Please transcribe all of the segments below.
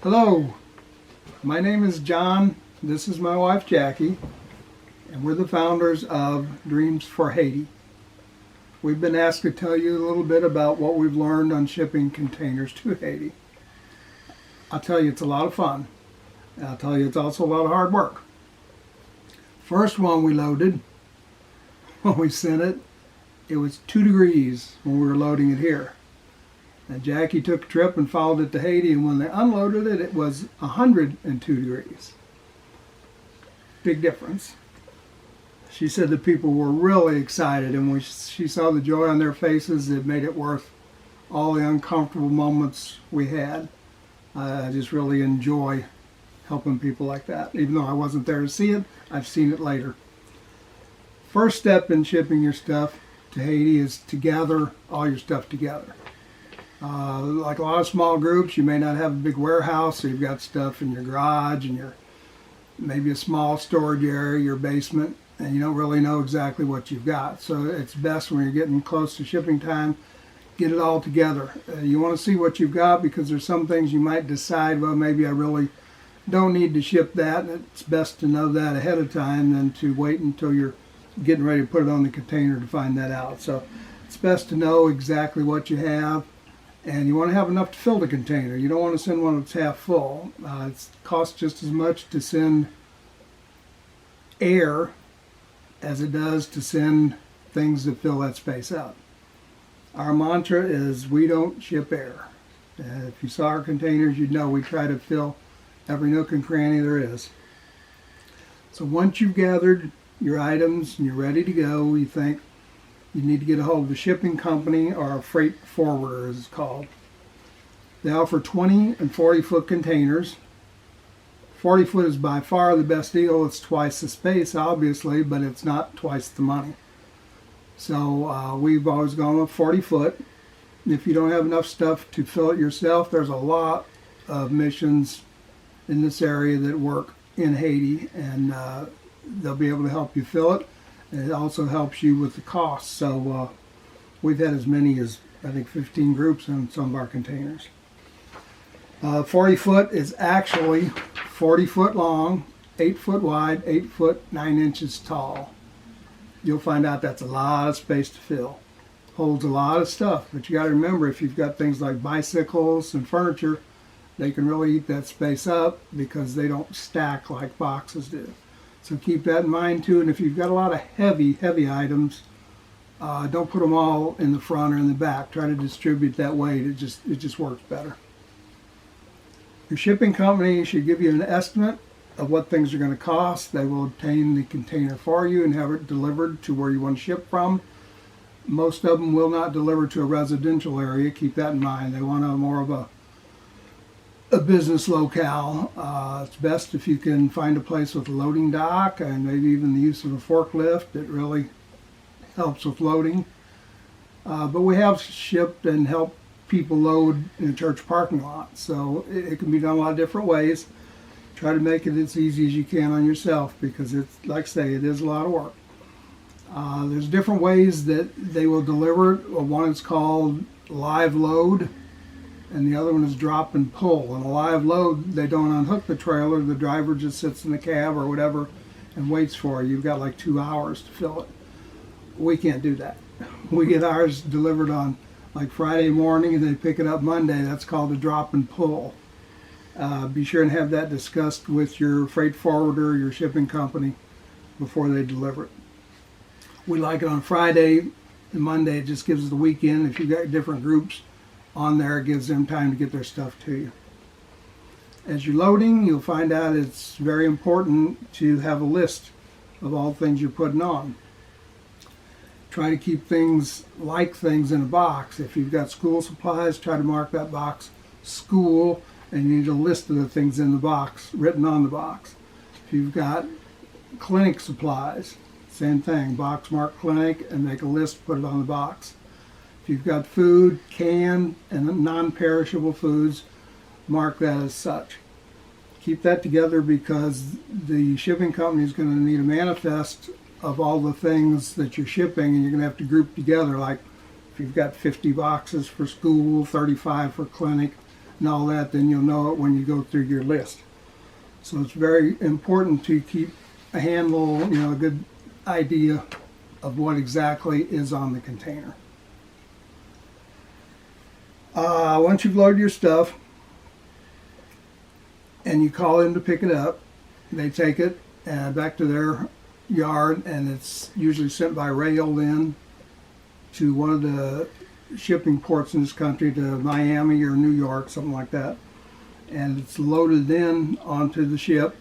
Hello, my name is John. This is my wife Jackie, and we're the founders of Dreams for Haiti. We've been asked to tell you a little bit about what we've learned on shipping containers to Haiti. I'll tell you it's a lot of fun. I'll tell you it's also a lot of hard work. First one we loaded, when we sent it, it was 2 degrees when we were loading it here. And Jackie took a trip and followed it to Haiti, and when they unloaded it, it was 102 degrees. Big difference. She said the people were really excited, and when she saw the joy on their faces, it made it worth all the uncomfortable moments we had. I just really enjoy helping people like that. Even though I wasn't there to see it, I've seen it later. First step in shipping your stuff to Haiti is to gather all your stuff together. Like a lot of small groups, you may not have a big warehouse, so you've got stuff in your garage and your maybe a small storage area, your basement, and you don't really know exactly what you've got. So it's best when you're getting close to shipping time, get it all together. You want to see what you've got because there's some things you might decide, well, maybe I really don't need to ship that. And it's best to know that ahead of time than to wait until you're getting ready to put it on the container to find that out. So it's best to know exactly what you have. And you want to have enough to fill the container. You don't want to send one that's half full. It costs just as much to send air as it does to send things that fill that space up. Our mantra is we don't ship air. If you saw our containers, you'd know we try to fill every nook and cranny there is. So once you've gathered your items and you're ready to go, you think, you need to get a hold of a shipping company or a freight forwarder, as it's called. They offer 20 and 40 foot containers. 40 foot is by far the best deal. It's twice the space, obviously, but it's not twice the money. So we've always gone with 40 foot. If you don't have enough stuff to fill it yourself, there's a lot of missions in this area that work in Haiti, and they'll be able to help you fill it. It also helps you with the cost. So we've had as many as, I think, 15 groups on some of our containers. 40 foot is actually 40 foot long, 8 foot wide, 8 foot 9 inches tall. You'll find out that's a lot of space to fill. Holds a lot of stuff, but you got to remember if you've got things like bicycles and furniture, they can really eat that space up because they don't stack like boxes do. So keep that in mind too. And if you've got a lot of heavy items, don't put them all in the front or in the back. Try to distribute that way. It just works better. Your shipping company should give you an estimate of what things are going to cost. They will obtain the container for you and have it delivered to where you want to ship from. Most of them will not deliver to a residential area. Keep that in mind. They want more of a business locale. It's best if you can find a place with a loading dock and maybe even the use of a forklift. It really helps with loading. But we have shipped and helped people load in a church parking lot. So it can be done a lot of different ways. Try to make it as easy as you can on yourself because it's, like I say, it is a lot of work. There's different ways that they will deliver it. One is called live load, and the other one is drop and pull. And a live load, they don't unhook the trailer. The driver just sits in the cab or whatever and waits for you. You've got like 2 hours to fill it. We can't do that. We get ours delivered on like Friday morning and they pick it up Monday. That's called a drop and pull. Be sure and have that discussed with your freight forwarder, your shipping company, before they deliver it. We like it on Friday and Monday. It just gives us the weekend. If you've got different groups on there, it gives them time to get their stuff to you. As you're loading, you'll find out it's very important to have a list of all things you're putting on. Try to keep things in a box. If you've got school supplies, try to mark that box school, and you need a list of the things in the box written on the box. If you've got clinic supplies, same thing, box mark clinic and make a list, put it on the box. If you've got food, canned and non-perishable foods, mark that as such. Keep that together because the shipping company is going to need a manifest of all the things that you're shipping, and you're going to have to group together. Like if you've got 50 boxes for school, 35 for clinic, and all that, then you'll know it when you go through your list. So it's very important to keep a handle, a good idea of what exactly is on the container. Once you've loaded your stuff and you call in to pick it up, they take it back to their yard, and it's usually sent by rail then to one of the shipping ports in this country, to Miami or New York, something like that. And it's loaded then onto the ship,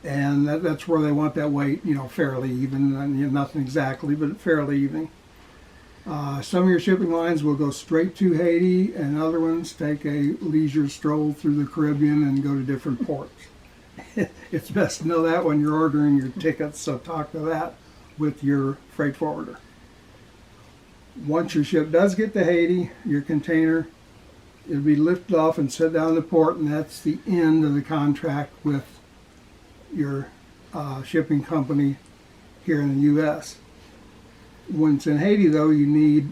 and that's where they want that weight, fairly even. Nothing exactly, but fairly even. Some of your shipping lines will go straight to Haiti, and other ones take a leisure stroll through the Caribbean and go to different ports. It's best to know that when you're ordering your tickets, so talk to that with your freight forwarder. Once your ship does get to Haiti, your container, it'll be lifted off and set down in the port, and that's the end of the contract with your shipping company here in the U.S. When it's in Haiti, though, you need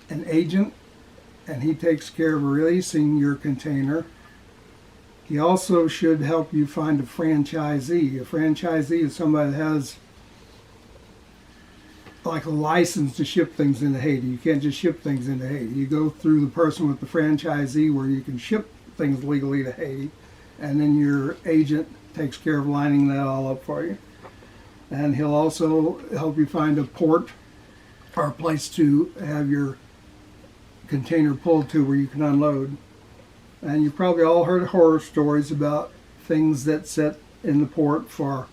an agent, and he takes care of releasing your container. He also should help you find a franchisee. A franchisee is somebody that has like a license to ship things into Haiti. You can't just ship things into Haiti. You go through the person with the franchisee where you can ship things legally to Haiti, and then your agent takes care of lining that all up for you. And he'll also help you find a port or a place to have your container pulled to where you can unload. And you've probably all heard horror stories about things that sit in the port for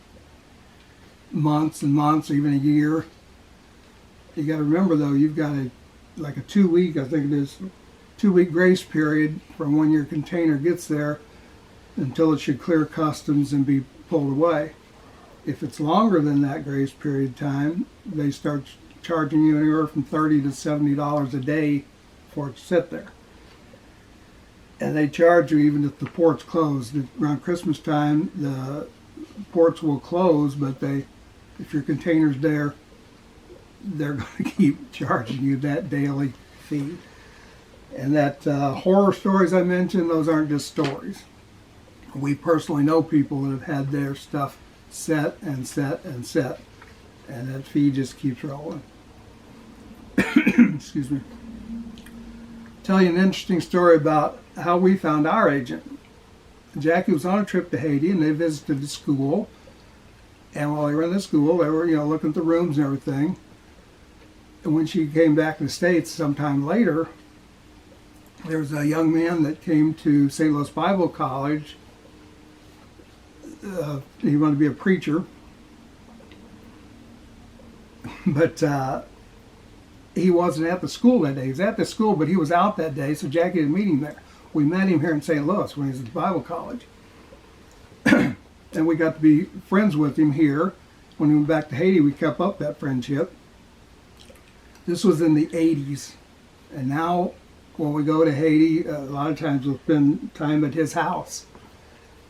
months and months, even a year. You got to remember, though, you've got a 2-week, I think it is, 2-week grace period from when your container gets there until it should clear customs and be pulled away. If it's longer than that grace period time, they start charging you anywhere from $30 to $70 a day for it to sit there. And they charge you even if the port's closed. Around Christmas time, the ports will close, but if your container's there, they're going to keep charging you that daily fee. And that horror stories I mentioned, those aren't just stories. We personally know people that have had their stuff set and set and set, and that fee just keeps rolling. Excuse me. Tell you an interesting story about how we found our agent. Jackie was on a trip to Haiti, and they visited the school. And while they were in the school, they were, looking at the rooms and everything. And when she came back to the States sometime later, there was a young man that came to St. Louis Bible College. He wanted to be a preacher. But he wasn't at the school that day. He was at the school, but he was out that day, so Jackie didn't meet him there. We met him here in St. Louis when he was at the Bible College. And we got to be friends with him here. When we went back to Haiti, we kept up that friendship. This was in the 80s. And now, when we go to Haiti, a lot of times we'll spend time at his house.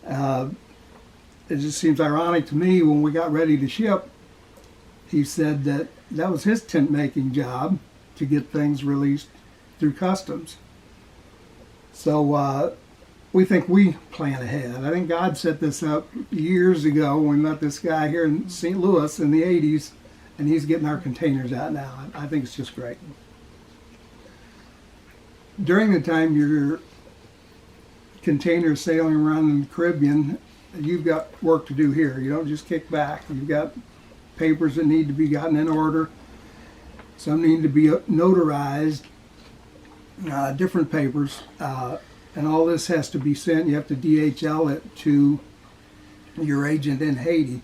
It just seems ironic to me, when we got ready to ship, he said that was his tent making job, to get things released through customs. So we think we plan ahead. I think God set this up years ago when we met this guy here in St. Louis in the 80s, and he's getting our containers out now. I think it's just great. During the time your container's sailing around in the Caribbean, you've got work to do here. You don't just kick back. You've got papers that need to be gotten in order. Some need to be notarized, different papers, and all this has to be sent. You have to DHL it to your agent in Haiti.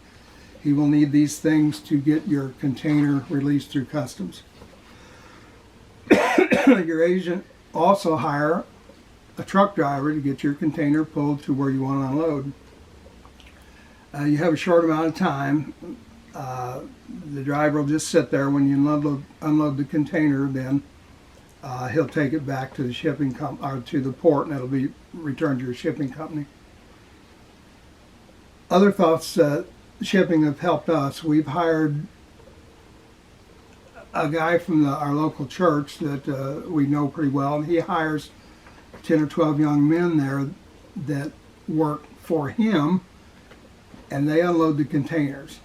He will need these things to get your container released through customs. Your agent also hire a truck driver to get your container pulled to where you want to unload. You have a short amount of time. The driver will just sit there when you unload the container. Then he'll take it back to the shipping or to the port, and it'll be returned to your shipping company. Other thoughts, shipping have helped us. We've hired a guy from our local church that we know pretty well, and he hires 10 or 12 young men there that work for him, and they unload the containers.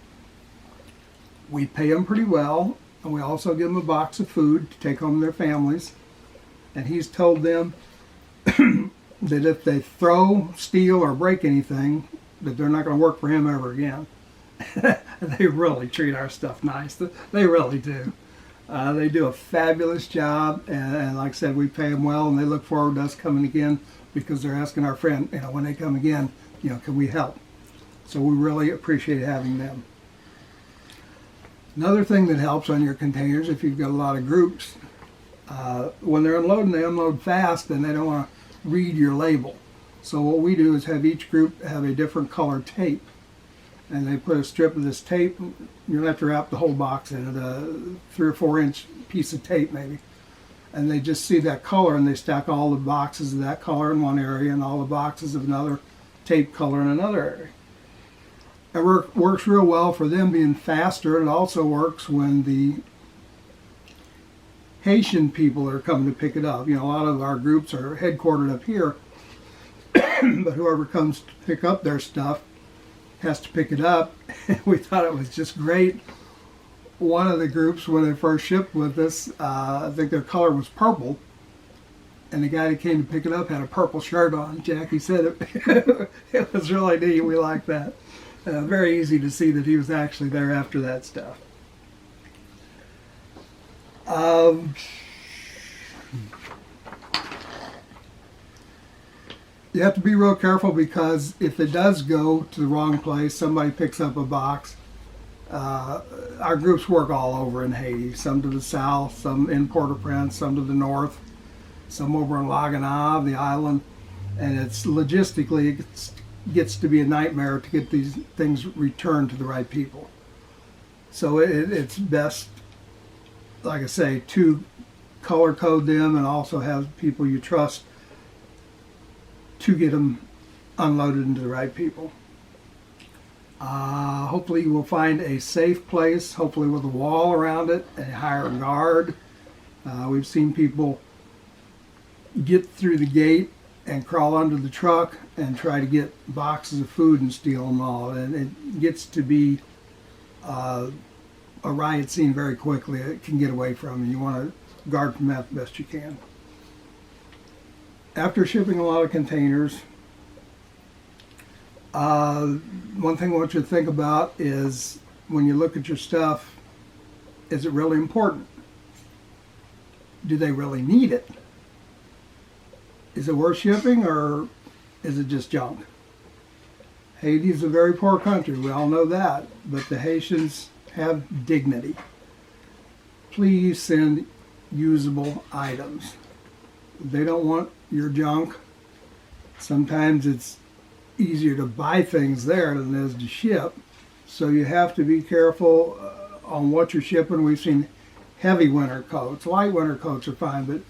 We pay them pretty well, and we also give them a box of food to take home to their families. And he's told them that if they throw, steal, or break anything, that they're not going to work for him ever again. They really treat our stuff nice. They really do. They do a fabulous job, and like I said, we pay them well, and they look forward to us coming again because they're asking our friend, when they come again, can we help? So we really appreciate having them. Another thing that helps on your containers, if you've got a lot of groups, when they're unloading, they unload fast, and they don't want to read your label. So what we do is have each group have a different color tape. And they put a strip of this tape, you don't have to wrap the whole box in it, a 3 or 4 inch piece of tape maybe. And they just see that color, and they stack all the boxes of that color in one area and all the boxes of another tape color in another area. It works real well for them being faster. It also works when the Haitian people are coming to pick it up. A lot of our groups are headquartered up here, but whoever comes to pick up their stuff has to pick it up. We thought it was just great. One of the groups, when they first shipped with us, I think their color was purple, and the guy that came to pick it up had a purple shirt on. Jackie said it, it was really neat. We liked that. Very easy to see that he was actually there after that stuff. You have to be real careful, because if it does go to the wrong place, somebody picks up a box. Our groups work all over in Haiti, some to the south, some in Port-au-Prince, some to the north, some over in La Gonave, the island, and it's logistically, it gets to be a nightmare to get these things returned to the right people. So it's best, like I say, to color code them and also have people you trust to get them unloaded into the right people. Hopefully you will find a safe place, hopefully with a wall around it, and hire a guard. We've seen people get through the gate and crawl under the truck and try to get boxes of food and steal them all. And it gets to be a riot scene very quickly. It can get away from you. You want to guard from that the best you can. After shipping a lot of containers, one thing I want you to think about is when you look at your stuff, is it really important? Do they really need it? Is it worth shipping, or is it just junk? Haiti is a very poor country, we all know that, but the Haitians have dignity. Please send usable items. They don't want your junk. Sometimes it's easier to buy things there than it is to ship, so you have to be careful on what you're shipping. We've seen heavy winter coats. Light winter coats are fine, but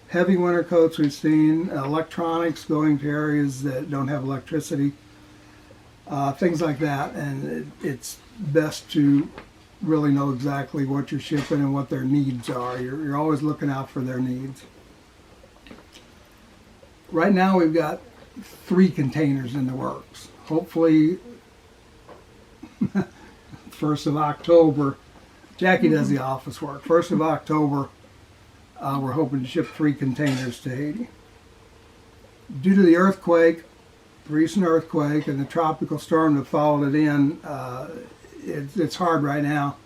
heavy winter coats we've seen, electronics going to areas that don't have electricity, things like that, and it's best to really know exactly what you're shipping and what their needs are. You're always looking out for their needs. Right now we've got 3 containers in the works. Hopefully 1st of October, Jackie does the office work. 1st of October, we're hoping to ship 3 containers to Haiti. Due to the earthquake, the recent earthquake, and the tropical storm that followed it in, it's hard right now.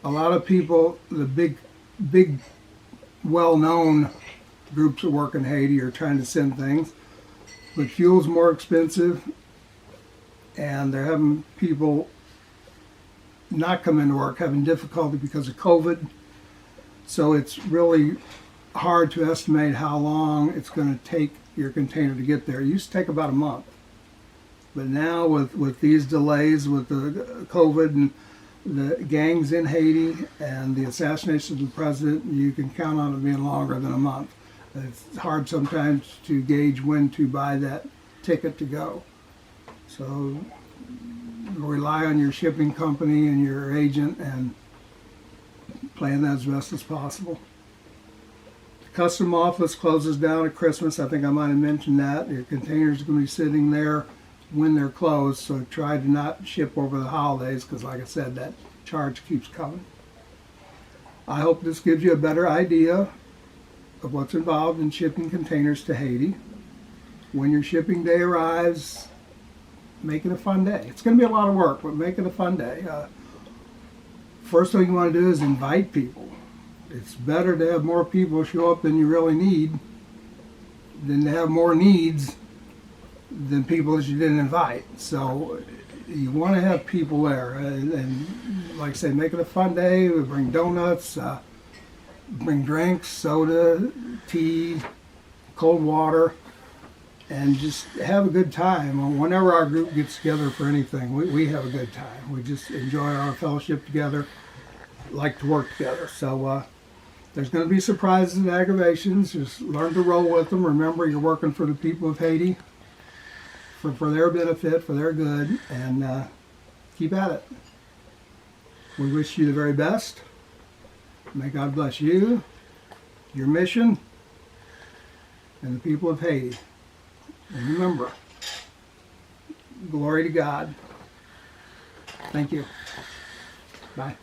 A lot of people, the big well-known groups that work in Haiti are trying to send things, but fuel's more expensive, and they're having people not come into work, having difficulty because of COVID. So it's really hard to estimate how long it's going to take your container to get there. It used to take about a month, but now with these delays, with the COVID and the gangs in Haiti and the assassination of the president, you can count on it being longer than a month. It's hard sometimes to gauge when to buy that ticket to go. So rely on your shipping company and your agent and plan that as best as possible. custom office closes down at Christmas. I think I might have mentioned that. Your containers are going to be sitting there when they're closed, so try to not ship over the holidays because, like I said, that charge keeps coming. I hope this gives you a better idea of what's involved in shipping containers to Haiti. When your shipping day arrives, make it a fun day. It's going to be a lot of work, but make it a fun day. First thing you want to do is invite people. It's better to have more people show up than you really need than to have more needs than people that you didn't invite. So you want to have people there. And like I say, make it a fun day. We bring donuts, bring drinks, soda, tea, cold water, and just have a good time. Whenever our group gets together for anything, we have a good time. We just enjoy our fellowship together, like to work together. So there's going to be surprises and aggravations. Just learn to roll with them. Remember, you're working for the people of Haiti, for their benefit, for their good, and keep at it. We wish you the very best. May God bless you, your mission, and the people of Haiti. And remember, glory to God. Thank you. Bye.